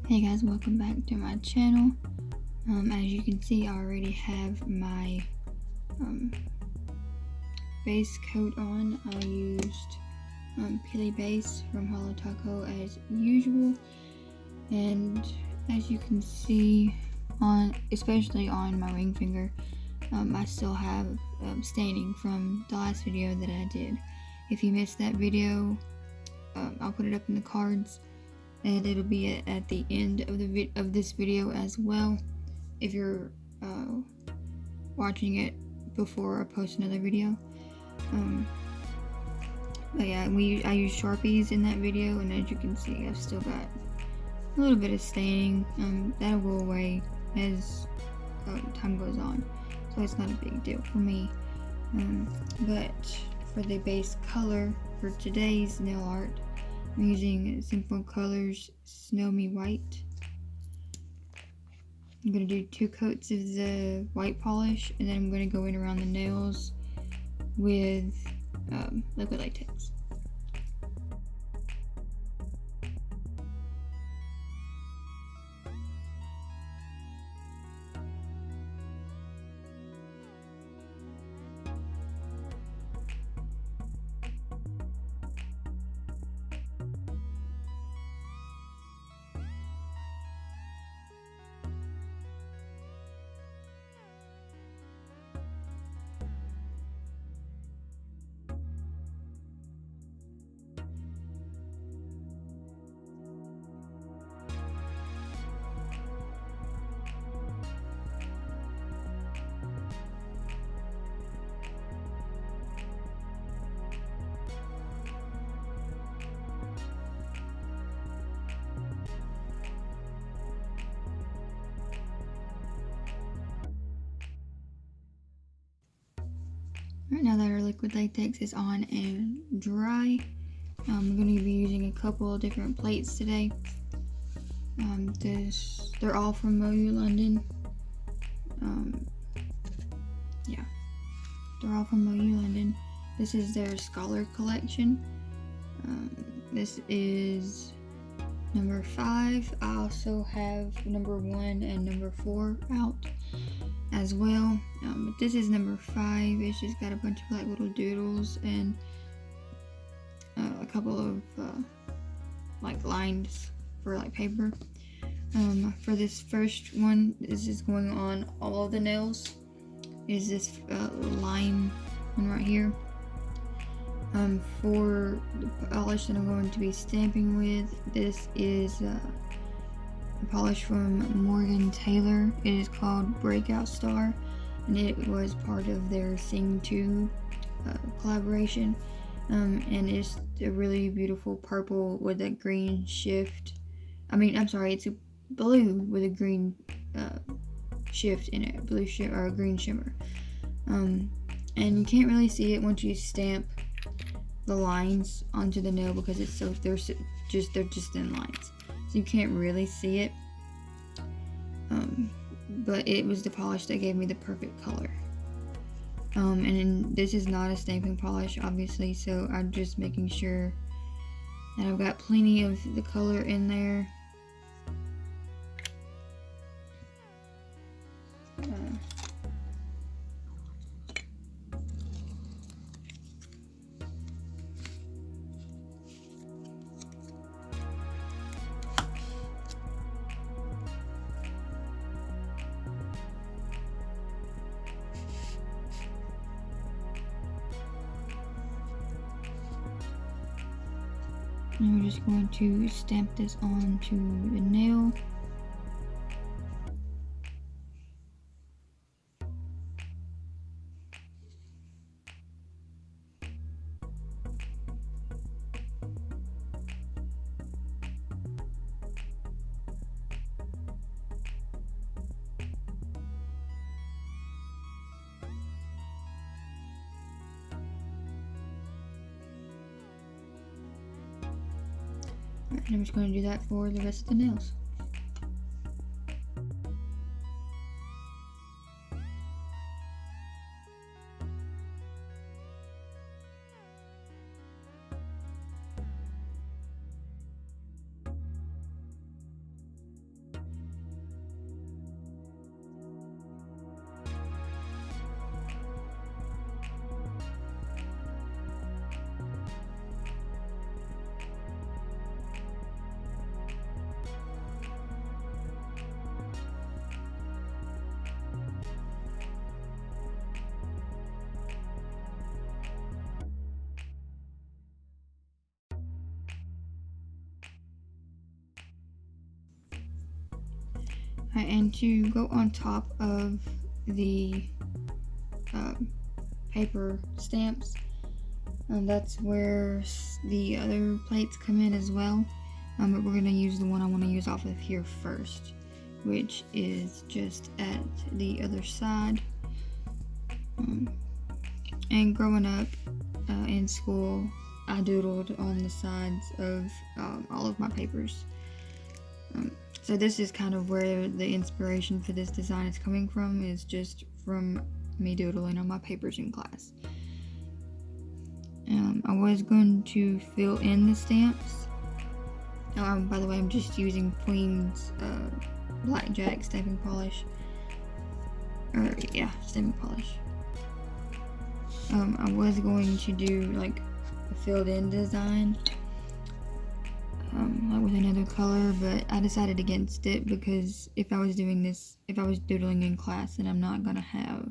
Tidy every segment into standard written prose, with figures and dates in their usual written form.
Hey guys, welcome back to my channel. As you can see, I already have my base coat on. I used Peely Base from Holo as usual, and as you can see, especially on my ring finger, I still have staining from the last video that I did. If you missed that video, I'll put it up in the cards, and it'll be at the end of this video as well, if you're watching it before I post another video. But yeah, I used Sharpies in that video, and as you can see, I've still got a little bit of staining. That'll go away as time goes on, so it's not a big deal for me. But for the base color for today's nail art, I'm using Sinful Colors Snow Me White. I'm going to do 2 coats of the white polish, and then I'm going to go in around the nails with liquid latex. Right now that our liquid latex is on and dry, I'm going to be using a couple of different plates today. They're all from Moyou London. Yeah, they're all from Moyou London. This is their Scholar collection. This is number 5. I also have number 1 and number 4 out as well, but this is number 5. It's just got a bunch of like little doodles and a couple of like lines for like paper. For this first one, this is going on all of the nails, is this line one right here. For the polish that I'm going to be stamping with, this is a polish from Morgan Taylor. It is called Breakout Star, and it was part of their Sing 2 collaboration. And it's a really beautiful purple with a green shift. It's a blue with a green shift in it, or a green shimmer. And you can't really see it once you stamp the lines onto the nail because they're just thin lines, so you can't really see it. But it was the polish that gave me the perfect color. And this is not a stamping polish, obviously, so I'm just making sure that I've got plenty of the color in there. And we're just going to stamp this onto the nail. And I'm just going to do that for the rest of the nails. Right, and to go on top of the paper stamps, that's where the other plates come in as well, but we're going to use the one I want to use off of here first, which is just at the other side. And growing up in school, I doodled on the sides of all of my papers. So this is kind of where the inspiration for this design is coming from, is just from me doodling on my papers in class. I was going to fill in the stamps. By the way, I'm just using Pueen's Blackjack stamping polish. Stamping polish. I was going to do like a filled in design, like with another color, but I decided against it because if I was doodling in class, then I'm not gonna have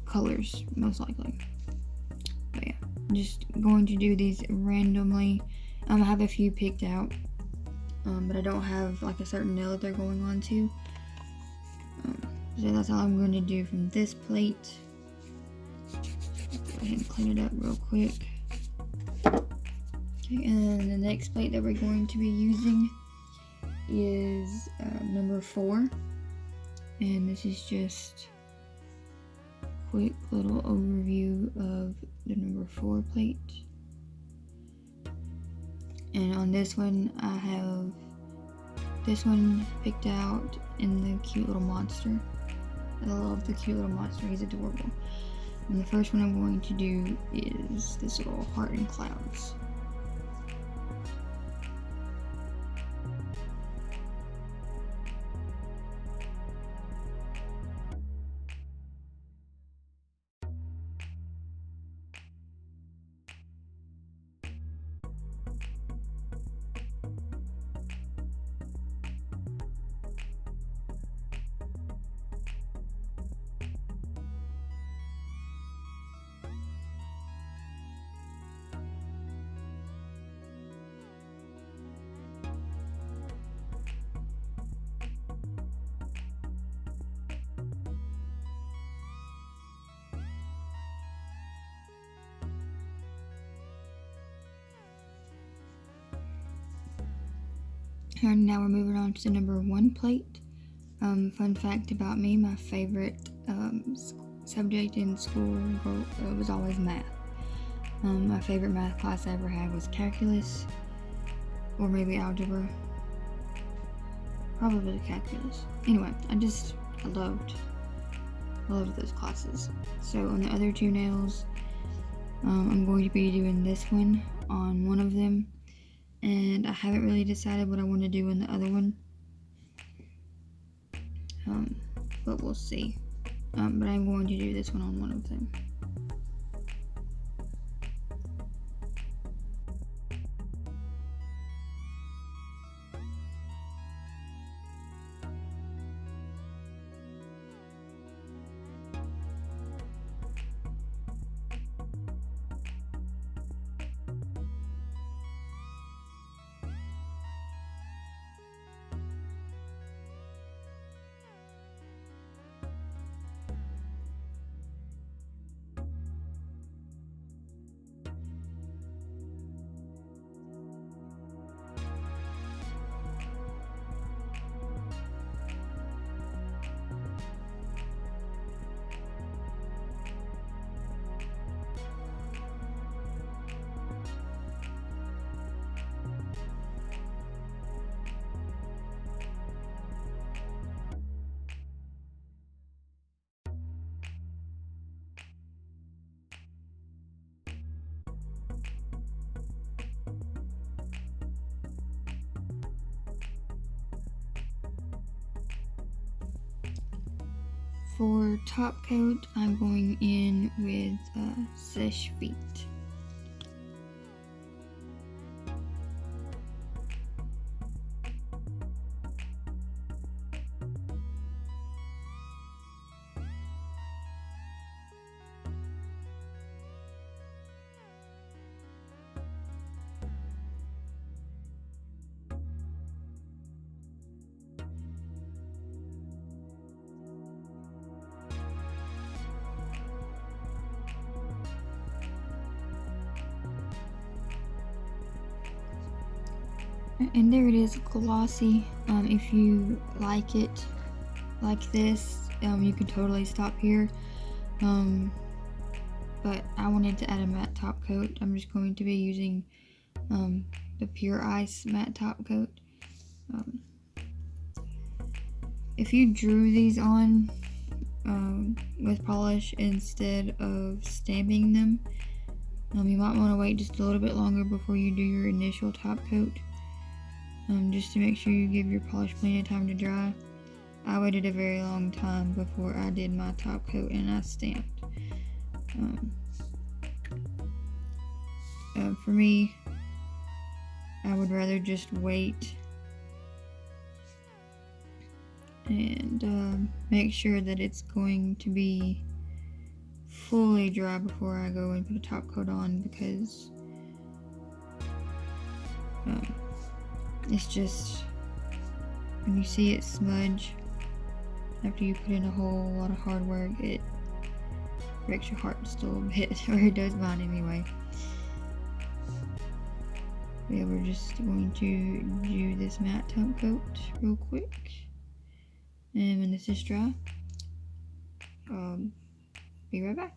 colors, most likely. But yeah, I'm just going to do these randomly. I have a few picked out, but I don't have like a certain nail that they're going on to. So that's all I'm going to do from this plate. Go ahead and clean it up real quick. Okay, and the next plate that we're going to be using is number 4. And this is just a quick little overview of the number 4 plate. And on this one, I have this one picked out in the cute little monster. I love the cute little monster, he's adorable. And the first one I'm going to do is this little heart and clouds. And now we're moving on to the number 1 plate. Fun fact about me, my favorite subject in school was always math. My favorite math class I ever had was calculus, or maybe algebra. Probably calculus. Anyway, I loved those classes. So on the other 2 nails, I'm going to be doing this one on one of them. And I haven't really decided what I want to do in the other one, but we'll see. But I'm going to do this one on one of them. For top coat, I'm going in with Seche Vite. And there it is, glossy. If you like it like this, you can totally stop here. But I wanted to add a matte top coat. I'm just going to be using the Pure Ice matte top coat. If you drew these on with polish instead of stamping them, you might want to wait just a little bit longer before you do your initial top coat, just to make sure you give your polish plenty of time to dry. I waited a very long time before I did my top coat and I stamped. For me, I would rather just wait and make sure that it's going to be fully dry before I go and put a top coat on, because it's just, when you see it smudge after you put in a whole lot of hard work, it breaks your heart just a little bit, or it does mine anyway. Yeah, we're just going to do this matte top coat real quick, and when this is dry, be right back.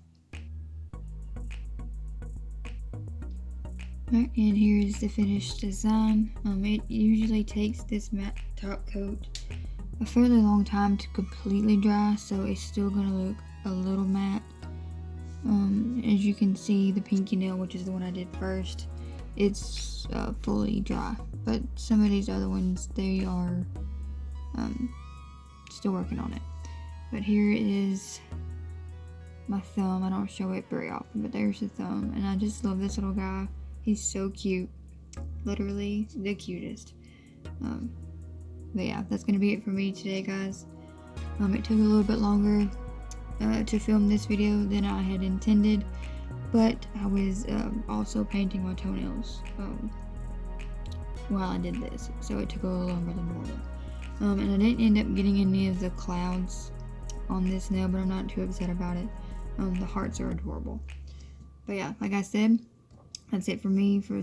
Alright, and here is the finished design. It usually takes this matte top coat a fairly long time to completely dry, so it's still gonna look a little matte. As you can see, the pinky nail, which is the one I did first, it's fully dry, but some of these other ones, they are still working on it. But here is my thumb. I don't show it very often, but there's the thumb, and I just love this little guy. He's so cute, literally the cutest. But yeah, that's gonna be it for me today, guys. It took a little bit longer to film this video than I had intended, but I was also painting my toenails while I did this, so it took a little longer than normal. And I didn't end up getting any of the clouds on this nail, but I'm not too upset about it. The hearts are adorable. But yeah, like I said, that's it for me for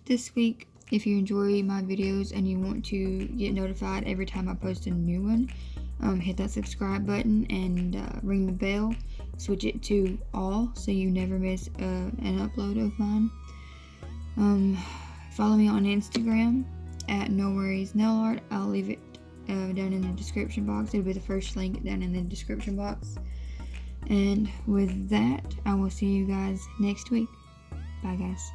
this week. If you enjoy my videos and you want to get notified every time I post a new one, hit that subscribe button and ring the bell. Switch it to all so you never miss an upload of mine. Follow me on Instagram at NoWorriesNailArt. I'll leave it down in the description box. It'll be the first link down in the description box. And with that, I will see you guys next week. Bye, guys.